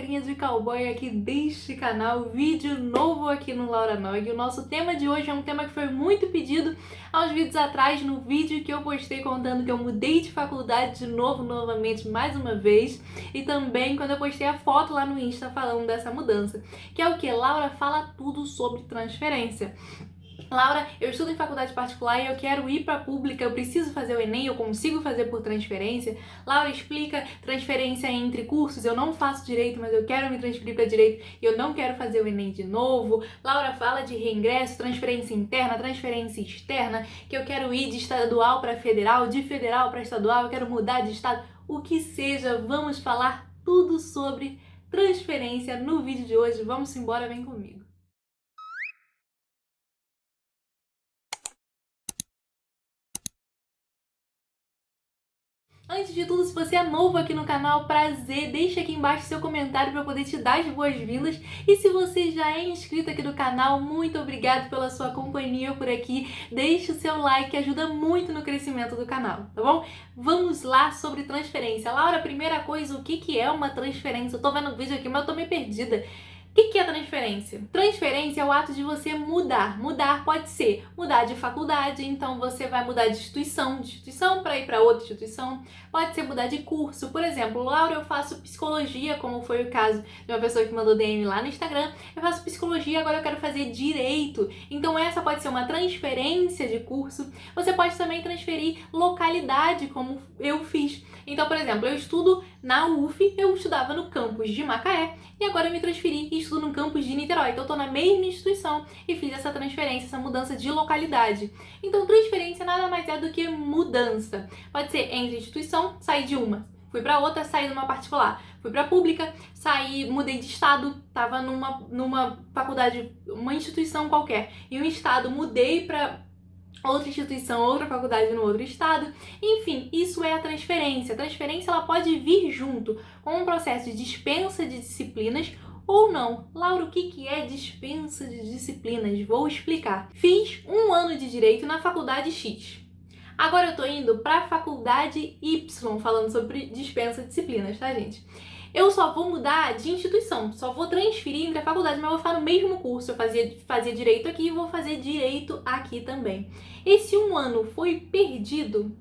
coleguinha de cowboy aqui deste canal, vídeo novo aqui no Laura Nog. O nosso tema de hoje é um tema que foi muito pedido há uns vídeos atrás, no vídeo que eu postei contando que eu mudei de faculdade de novo, novamente, mais uma vez, e também quando eu postei a foto lá no Insta falando dessa mudança, que é o que? Laura fala tudo sobre transferência. Laura, eu estudo em faculdade particular e eu quero ir para a pública, eu preciso fazer o Enem, eu consigo fazer por transferência. Laura, explica transferência entre cursos, eu não faço direito, mas eu quero me transferir para direito e eu não quero fazer o Enem de novo. Laura fala de reingresso, transferência interna, transferência externa, que eu quero ir de estadual para federal, de federal para estadual, eu quero mudar de estado, o que seja, vamos falar tudo sobre transferência no vídeo de hoje. Vamos embora, vem comigo. Antes de tudo, se você é novo aqui no canal, prazer, deixa aqui embaixo seu comentário para eu poder te dar as boas-vindas. E se você já é inscrito aqui no canal, muito obrigado pela sua companhia por aqui. Deixa o seu like, que ajuda muito no crescimento do canal, tá bom? Vamos lá sobre transferência. Laura, primeira coisa, o que é uma transferência? Eu tô vendo o vídeo aqui, mas eu tô meio perdida. O que é transferência? Transferência é o ato de você mudar. Mudar pode ser mudar de faculdade, então você vai mudar de instituição para ir para outra instituição. Pode ser mudar de curso. Por exemplo, Laura, eu faço psicologia, como foi o caso de uma pessoa que mandou DM lá no Instagram. Eu faço psicologia, agora eu quero fazer direito. Então essa pode ser uma transferência de curso. Você pode também transferir localidade, como eu fiz. Então, por exemplo, eu estudo na UF, eu estudava no campus de Macaé e agora eu me transferi e estudo no campus de Niterói. Então, eu estou na mesma instituição e fiz essa transferência, essa mudança de localidade. Então, transferência nada mais é do que mudança. Pode ser entre instituição, sair de uma, fui para outra, saí de uma particular. Fui para pública, saí, mudei de estado, estava numa faculdade, uma instituição qualquer, e um estado, mudei para outra instituição, outra faculdade no outro estado. Enfim, isso é a transferência. A transferência ela pode vir junto com um processo de dispensa de disciplinas ou não. Laura, o que é dispensa de disciplinas? Vou explicar. Fiz um ano de Direito na faculdade X. Agora eu tô indo para a faculdade Y, falando sobre dispensa de disciplinas, tá, gente? Eu só vou mudar de instituição, só vou transferir entre a faculdade, mas eu vou ficar no mesmo curso. Eu fazia direito aqui e vou fazer direito aqui também. Esse um ano foi perdido?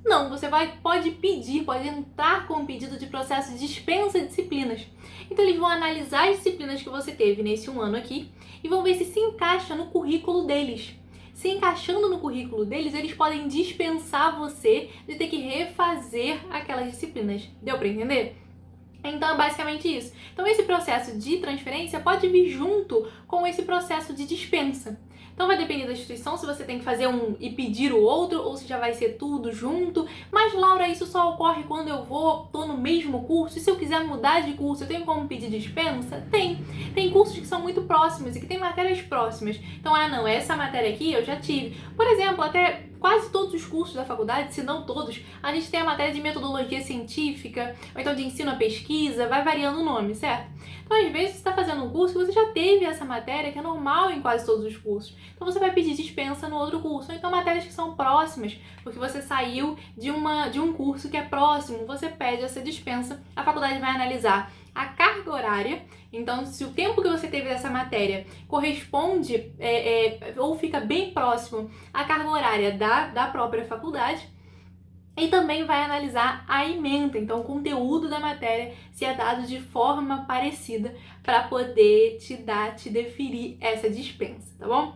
Não, você pode pedir, pode entrar com um pedido de processo de dispensa de disciplinas. Então eles vão analisar as disciplinas que você teve nesse um ano aqui e vão ver se encaixa no currículo deles. Se encaixando no currículo deles, eles podem dispensar você de ter que refazer aquelas disciplinas. Deu para entender? Então é basicamente isso. Então esse processo de transferência pode vir junto com esse processo de dispensa. Então vai depender da instituição, se você tem que fazer um e pedir o outro, ou se já vai ser tudo junto. Mas, Laura, isso só ocorre quando eu tô no mesmo curso. E se eu quiser mudar de curso, eu tenho como pedir dispensa? Tem. Tem cursos que são muito próximos e que tem matérias próximas. Então, não, essa matéria aqui eu já tive. Por exemplo, até quase todos os cursos da faculdade, se não todos, a gente tem a matéria de metodologia científica, ou então de ensino à pesquisa, vai variando o nome, certo? Então, às vezes, você está fazendo um curso que você já teve essa matéria, que é normal em quase todos os cursos. Então, você vai pedir dispensa no outro curso. Ou então, matérias que são próximas, porque você saiu de um curso que é próximo, você pede essa dispensa, a faculdade vai analisar a carga horária. Então, se o tempo que você teve dessa matéria corresponde ou fica bem próximo à carga horária da própria faculdade, e também vai analisar a ementa, então o conteúdo da matéria, se é dado de forma parecida para poder te deferir essa dispensa, tá bom?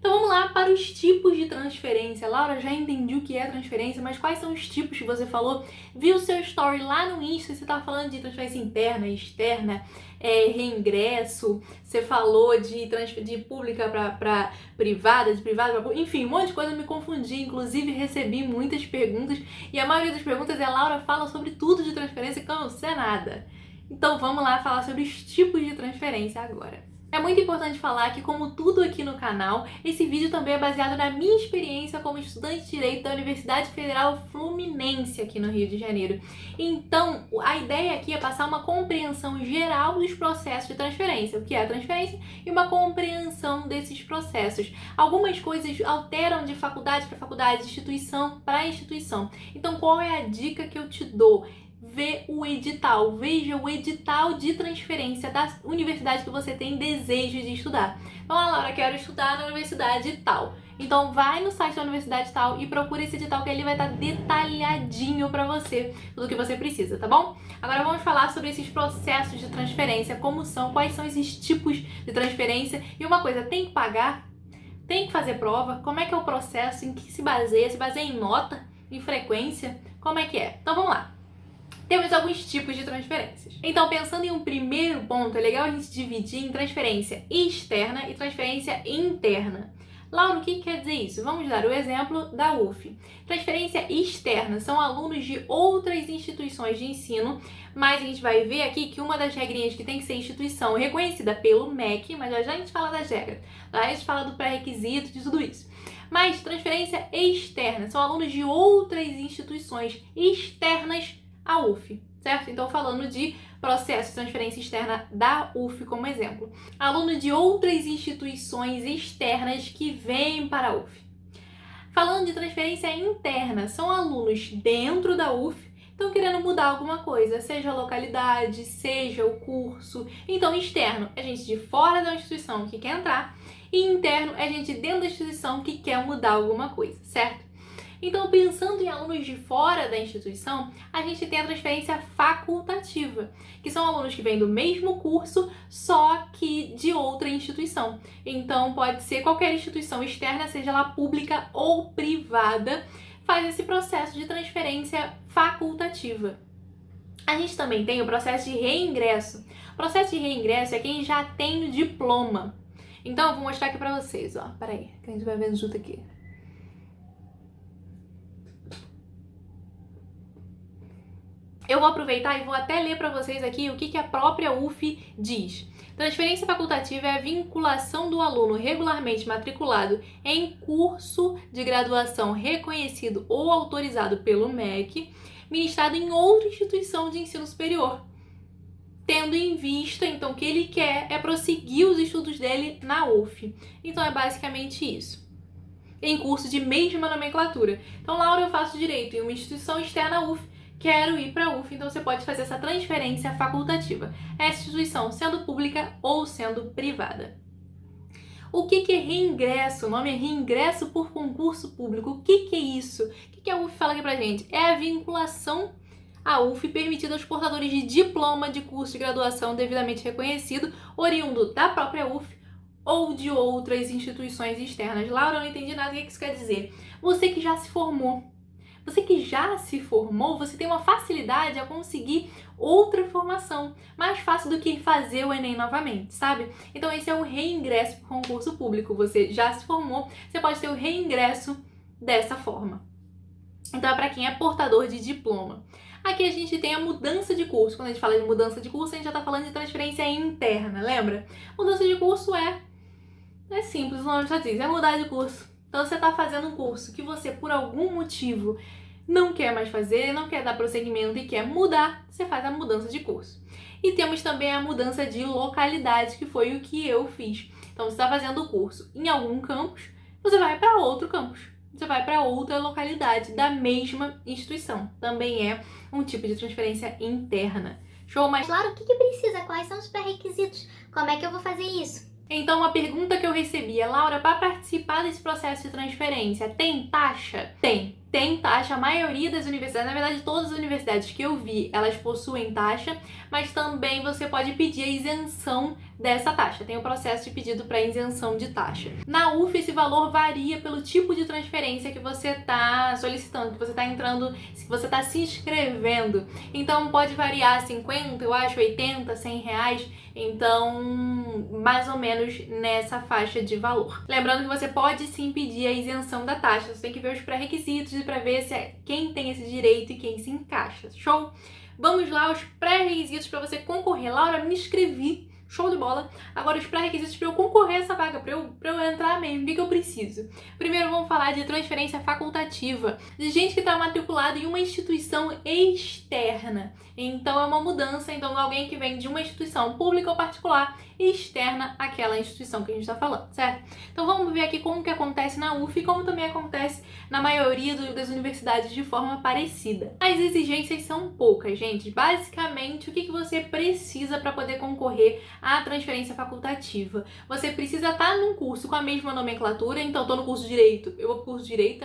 Então vamos lá para os tipos de transferência. Laura, já entendi o que é transferência, mas quais são os tipos que você falou? Vi o seu story lá no Insta, você tá falando de transferência interna, externa, reingresso, você falou de pública para privada, de privada para pública, enfim, um monte de coisa, eu me confundi, inclusive recebi muitas perguntas e a maioria das perguntas é: Laura, fala sobre tudo de transferência que eu não sei nada. Então vamos lá falar sobre os tipos de transferência agora. É muito importante falar que, como tudo aqui no canal, esse vídeo também é baseado na minha experiência como estudante de Direito da Universidade Federal Fluminense aqui no Rio de Janeiro. Então, a ideia aqui é passar uma compreensão geral dos processos de transferência, o que é a transferência, e uma compreensão desses processos. Algumas coisas alteram de faculdade para faculdade, de instituição para instituição. Então, qual é a dica que eu te dou? vê o edital, veja o edital de transferência da universidade que você tem desejo de estudar. Então, Laura, quero estudar na universidade tal. Então vai no site da universidade tal e procura esse edital que ele vai estar detalhadinho para você, tudo que você precisa, tá bom? Agora vamos falar sobre esses processos de transferência, como são, quais são esses tipos de transferência. E uma coisa, tem que pagar? Tem que fazer prova? Como é que é o processo? Em que se baseia? Se baseia em nota? Em frequência? Como é que é? Então vamos lá. Temos alguns tipos de transferências. Então, pensando em um primeiro ponto, é legal a gente dividir em transferência externa e transferência interna. Laura, o que quer dizer isso? Vamos dar o exemplo da UF. Transferência externa são alunos de outras instituições de ensino, mas a gente vai ver aqui que uma das regrinhas que tem que ser instituição reconhecida pelo MEC, mas já a gente fala das regras, lá a gente fala do pré-requisito, de tudo isso. Mas transferência externa são alunos de outras instituições externas à UF, certo? Então, falando de processo de transferência externa da UF como exemplo. Aluno de outras instituições externas que vêm para a UF. Falando de transferência interna, são alunos dentro da UF, estão querendo mudar alguma coisa, seja a localidade, seja o curso. Então, externo é gente de fora da instituição que quer entrar, e interno é gente dentro da instituição que quer mudar alguma coisa, certo? Então, pensando em alunos de fora da instituição, a gente tem a transferência facultativa, que são alunos que vêm do mesmo curso, só que de outra instituição. Então, pode ser qualquer instituição externa, seja ela pública ou privada, faz esse processo de transferência facultativa. A gente também tem o processo de reingresso. O processo de reingresso é quem já tem o diploma. Então, eu vou mostrar aqui pra vocês, ó. Peraí, que a gente vai vendo junto aqui. Eu vou aproveitar e vou até ler para vocês aqui o que a própria UF diz. Transferência facultativa é a vinculação do aluno regularmente matriculado em curso de graduação reconhecido ou autorizado pelo MEC, ministrado em outra instituição de ensino superior, tendo em vista, então, o que ele quer é prosseguir os estudos dele na UF. Então, é basicamente isso. Em curso de mesma nomenclatura. Então, Laura, eu faço direito em uma instituição externa à UF, quero ir para a UF, então você pode fazer essa transferência facultativa. Essa instituição sendo pública ou sendo privada. O que é reingresso? O nome é reingresso por concurso público. O que é isso? O que a UF fala aqui pra gente? É a vinculação à UF permitida aos portadores de diploma de curso de graduação devidamente reconhecido, oriundo da própria UF ou de outras instituições externas. Laura, eu não entendi nada. O que isso quer dizer? Você que já se formou. Você que já se formou, você tem uma facilidade a conseguir outra formação, mais fácil do que fazer o Enem novamente, sabe? Então esse é o reingresso por concurso público. Você já se formou, você pode ter o reingresso dessa forma. Então é para quem é portador de diploma. Aqui a gente tem a mudança de curso. Quando a gente fala de mudança de curso, a gente já está falando de transferência interna, lembra? Mudança de curso é simples, o nome já diz, é mudar de curso. Então, você está fazendo um curso que você, por algum motivo, não quer mais fazer, não quer dar prosseguimento e quer mudar, você faz a mudança de curso. E temos também a mudança de localidade, que foi o que eu fiz. Então, você está fazendo o curso em algum campus, você vai para outro campus. Você vai para outra localidade da mesma instituição. Também é um tipo de transferência interna. Show? Mas claro, o que precisa? Quais são os pré-requisitos? Como é que eu vou fazer isso? Então, uma pergunta que eu recebi é, Laura, para participar desse processo de transferência, tem taxa? Tem taxa. A maioria das universidades, na verdade todas as universidades que eu vi, elas possuem taxa, mas também você pode pedir a isenção dessa taxa. Tem o processo de pedido para isenção de taxa. Na UF, esse valor varia pelo tipo de transferência que você está solicitando, que você está entrando, que você está se inscrevendo. Então, pode variar 50, eu acho, 80, 100 reais. Então, mais ou menos nessa faixa de valor. Lembrando que você pode sim pedir a isenção da taxa. Você tem que ver os pré-requisitos para ver se é quem tem esse direito e quem se encaixa. Show? Vamos lá, os pré-requisitos para você concorrer. Laura, me inscrevi. Show de bola. Agora os pré-requisitos para eu concorrer a essa vaga, para eu entrar mesmo, o que eu preciso? Primeiro vamos falar de transferência facultativa, de gente que está matriculada em uma instituição externa. Então é uma mudança, então alguém que vem de uma instituição pública ou particular externa àquela instituição que a gente está falando, certo? Então vamos ver aqui como que acontece na UF e como também acontece na maioria das universidades de forma parecida. As exigências são poucas, gente. Basicamente, o que você precisa para poder concorrer à transferência facultativa? Você precisa estar num curso com a mesma nomenclatura, então estou no curso de Direito, eu vou pro curso de Direito,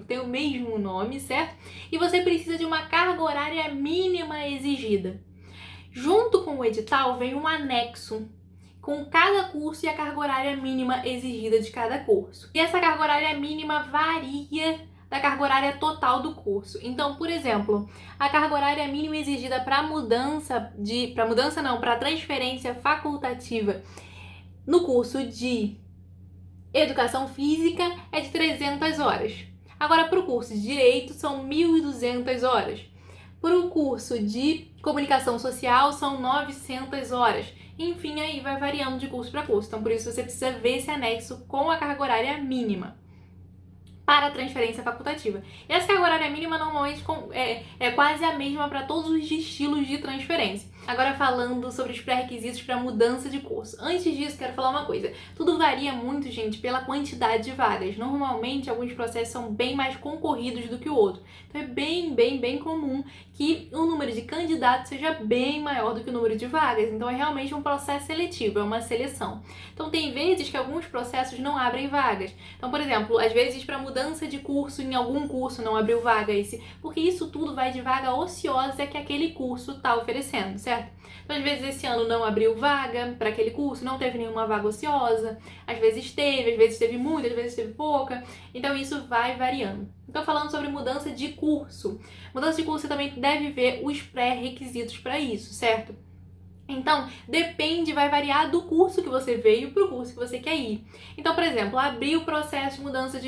tem o mesmo nome, certo? E você precisa de uma carga horária mínima exigida. Junto com o edital vem um anexo com cada curso e a carga horária mínima exigida de cada curso. E essa carga horária mínima varia da carga horária total do curso. Então, por exemplo, a carga horária mínima exigida para transferência facultativa no curso de Educação Física é de 300 horas. Agora, para o curso de Direito, são 1.200 horas. Para o curso de Comunicação Social, são 900 horas. Enfim, aí vai variando de curso para curso. Então, por isso, você precisa ver esse anexo com a carga horária mínima para a transferência facultativa. E essa carga horária mínima normalmente é quase a mesma para todos os estilos de transferência. Agora falando sobre os pré-requisitos para mudança de curso. Antes disso, quero falar uma coisa. Tudo varia muito, gente, pela quantidade de vagas. Normalmente, alguns processos são bem mais concorridos do que o outro. Então, é bem comum que o número de candidatos seja bem maior do que o número de vagas. Então, é realmente um processo seletivo, é uma seleção. Então, tem vezes que alguns processos não abrem vagas. Então, por exemplo, às vezes para mudança de curso, em algum curso não abriu vaga, porque isso tudo vai de vaga ociosa que aquele curso está oferecendo, certo? Então, às vezes, esse ano não abriu vaga para aquele curso, não teve nenhuma vaga ociosa, às vezes teve muita, às vezes teve pouca, então isso vai variando. Então, falando sobre mudança de curso. Mudança de curso você também deve ver os pré-requisitos para isso, certo? Então, vai variar do curso que você veio para o curso que você quer ir. Então, por exemplo, abrir o processo de mudança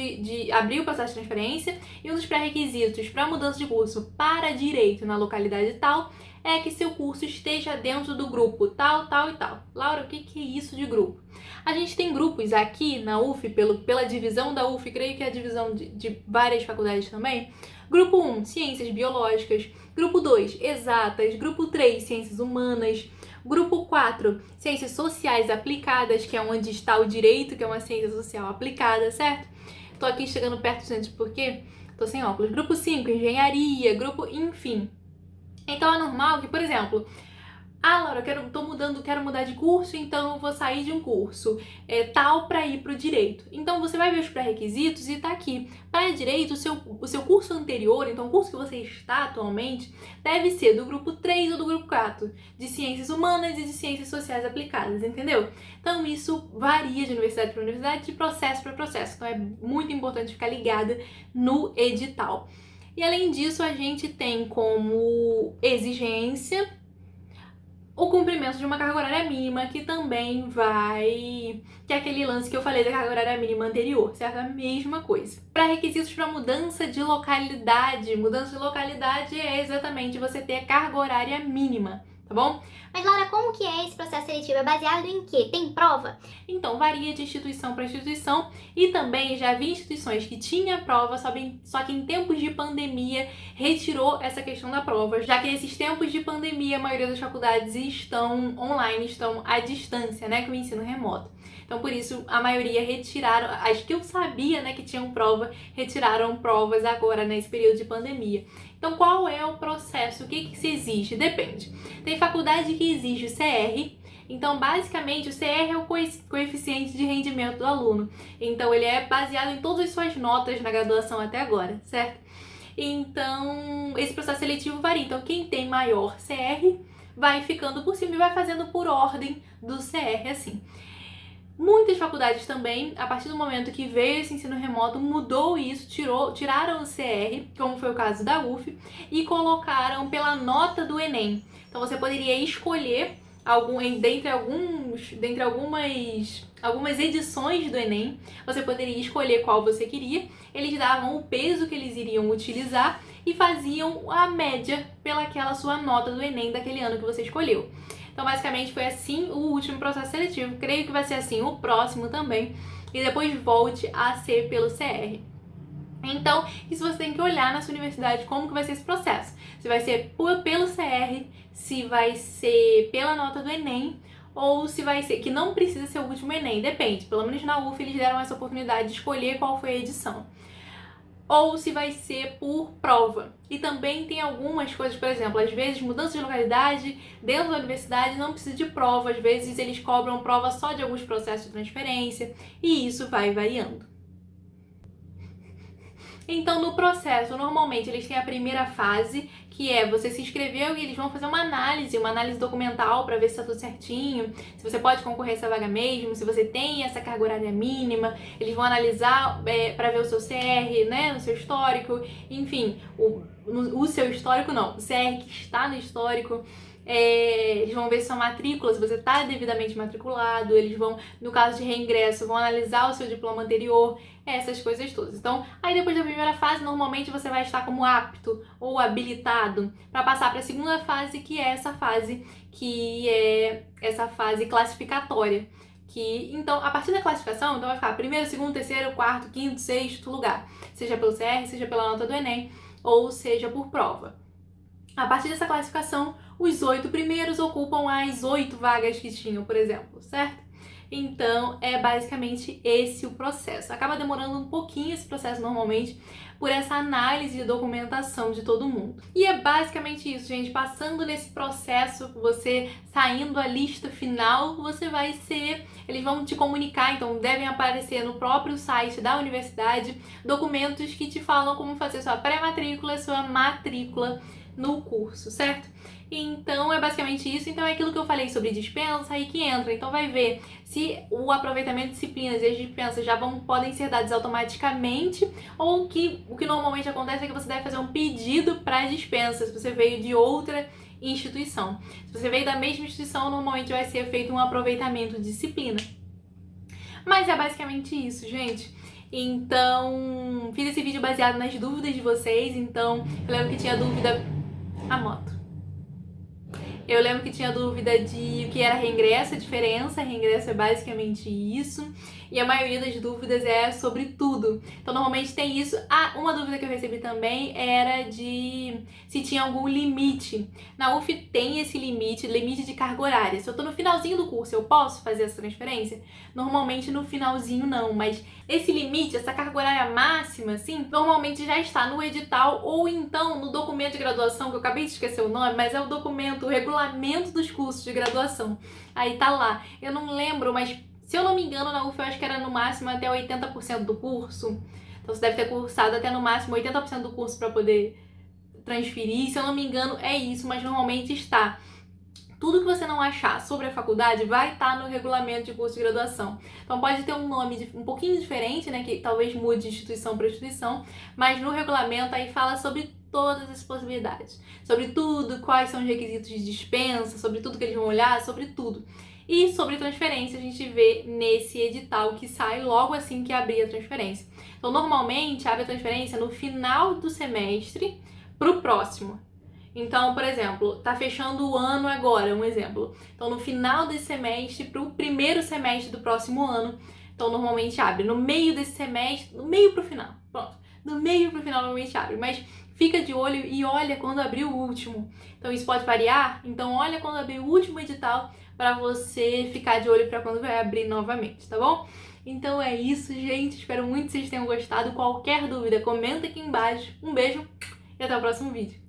abrir o processo de transferência e um dos pré-requisitos para mudança de curso para Direito na localidade tal é que seu curso esteja dentro do grupo tal e tal. Laura, o que é isso de grupo? A gente tem grupos aqui na UF, pela divisão da UF, creio que é a divisão de várias faculdades também. Grupo 1, Ciências Biológicas. Grupo 2, Exatas. Grupo 3, Ciências Humanas. Grupo 4, Ciências Sociais Aplicadas, que é onde está o Direito, que é uma ciência social aplicada, certo? Tô aqui chegando perto, gente, porque tô sem óculos. Grupo 5, Engenharia. Enfim. Então é normal que, por exemplo, Laura, quero mudar de curso, então eu vou sair de um curso tal para ir para o Direito. Então você vai ver os pré-requisitos e tá aqui. Para Direito, o seu curso anterior, então o curso que você está atualmente, deve ser do grupo 3 ou do grupo 4, de Ciências Humanas e de Ciências Sociais Aplicadas, entendeu? Então isso varia de universidade para universidade, de processo para processo. Então é muito importante ficar ligada no edital. E além disso, a gente tem como exigência o cumprimento de uma carga horária mínima, que também que é aquele lance que eu falei da carga horária mínima anterior, certo? A mesma coisa. Para requisitos para mudança de localidade é exatamente você ter a carga horária mínima, tá bom? Mas, Laura, como que é esse processo seletivo? É baseado em quê? Tem prova? Então, varia de instituição para instituição e também já vi instituições que tinha prova, só que em tempos de pandemia retirou essa questão da prova, já que nesses tempos de pandemia a maioria das faculdades estão online, estão à distância, né, com o ensino remoto. Então, por isso, a maioria retiraram, as que eu sabia, né, que tinham prova, retiraram provas agora nesse período de pandemia. Então, qual é o processo? O que se exige? Depende. Tem faculdade que exige o CR. Então, basicamente, o CR é o coeficiente de rendimento do aluno. Então, ele é baseado em todas as suas notas na graduação até agora, certo? Então, esse processo seletivo varia. Então, quem tem maior CR vai ficando por cima e vai fazendo por ordem do CR, assim. Muitas faculdades também, a partir do momento que veio esse ensino remoto, mudou isso, tiraram o CR, como foi o caso da UF, e colocaram pela nota do Enem. Então você poderia escolher dentre algumas edições do Enem, você poderia escolher qual você queria, eles davam o peso que eles iriam utilizar e faziam a média pelaquela sua nota do Enem daquele ano que você escolheu. Então, basicamente, foi assim o último processo seletivo. Creio que vai ser assim o próximo também. E depois volte a ser pelo CR. Então, isso você tem que olhar na sua universidade como que vai ser esse processo. Se vai ser pelo CR, se vai ser pela nota do Enem, ou se vai ser, que não precisa ser o último Enem, depende. Pelo menos na UF eles deram essa oportunidade de escolher qual foi a edição. Ou se vai ser por prova. E também tem algumas coisas, por exemplo, às vezes mudança de localidade dentro da universidade não precisa de prova, às vezes eles cobram prova só de alguns processos de transferência, e isso vai variando. Então, no processo, normalmente eles têm a primeira fase, que é você se inscreveu e eles vão fazer uma análise documental para ver se está tudo certinho, se você pode concorrer a essa vaga mesmo, se você tem essa carga horária mínima, eles vão analisar para ver o seu CR, né, o seu histórico, enfim, o seu histórico não, o CR que está no histórico. Eles vão ver sua matrícula, se você está devidamente matriculado, eles vão, no caso de reingresso, vão analisar o seu diploma anterior, essas coisas todas. Então, aí depois da primeira fase, normalmente você vai estar como apto ou habilitado para passar para a segunda fase, que é essa fase classificatória. Então, a partir da classificação, então vai ficar primeiro, segundo, terceiro, quarto, quinto, sexto lugar, seja pelo CR, seja pela nota do Enem, ou seja por prova. A partir dessa classificação, os 8 primeiros ocupam as 8 vagas que tinham, por exemplo, certo? Então, é basicamente esse o processo. Acaba demorando um pouquinho esse processo normalmente por essa análise e documentação de todo mundo. E é basicamente isso, gente. Passando nesse processo, você saindo a lista final, você vai ser... Eles vão te comunicar, então devem aparecer no próprio site da universidade documentos que te falam como fazer sua pré-matrícula, sua matrícula no curso, certo? Então é basicamente isso. Então é aquilo que eu falei sobre dispensa aí que entra. Então vai ver se o aproveitamento de disciplinas e as dispensas já podem ser dadas automaticamente, ou o que normalmente acontece é que você deve fazer um pedido para dispensa se você veio de outra instituição. Se você veio da mesma instituição, normalmente vai ser feito um aproveitamento de disciplina. Mas é basicamente isso, gente. Então, fiz esse vídeo baseado nas dúvidas de vocês. Então, eu lembro que tinha dúvida... A moto. Eu lembro que tinha dúvida de o que era reingresso, a diferença. Reingresso é basicamente isso. E a maioria das dúvidas é sobre tudo. Então, normalmente tem isso. Uma dúvida que eu recebi também era de se tinha algum limite. Na UF tem esse limite de carga horária. Se eu tô no finalzinho do curso, eu posso fazer essa transferência? Normalmente no finalzinho não, mas esse limite, essa carga horária máxima, assim, normalmente já está no edital ou então no documento de graduação, que eu acabei de esquecer o nome, mas é o documento, o regulamento dos cursos de graduação. Aí tá lá. Eu não lembro, mas se eu não me engano, na UF eu acho que era no máximo até 80% do curso. Então você deve ter cursado até no máximo 80% do curso para poder transferir. Se eu não me engano, é isso, mas normalmente está. Tudo que você não achar sobre a faculdade vai estar no regulamento de curso de graduação. Então pode ter um nome um pouquinho diferente, né, que talvez mude de instituição para instituição, mas no regulamento aí fala sobre todas as possibilidades. Sobre tudo, quais são os requisitos de dispensa, sobre tudo que eles vão olhar, sobre tudo. E sobre transferência a gente vê nesse edital que sai logo assim que abrir a transferência. Então normalmente abre a transferência no final do semestre para o próximo. Então, por exemplo, tá fechando o ano agora, um exemplo. Então, no final desse semestre para o primeiro semestre do próximo ano. Então, normalmente abre no meio desse semestre, no meio pro final. Pronto. No meio pro final normalmente abre, mas fica de olho e olha quando abrir o último. Então, isso pode variar. Então, olha quando abrir o último edital para você ficar de olho para quando vai abrir novamente, tá bom? Então é isso, gente. Espero muito que vocês tenham gostado. Qualquer dúvida, comenta aqui embaixo. Um beijo e até o próximo vídeo.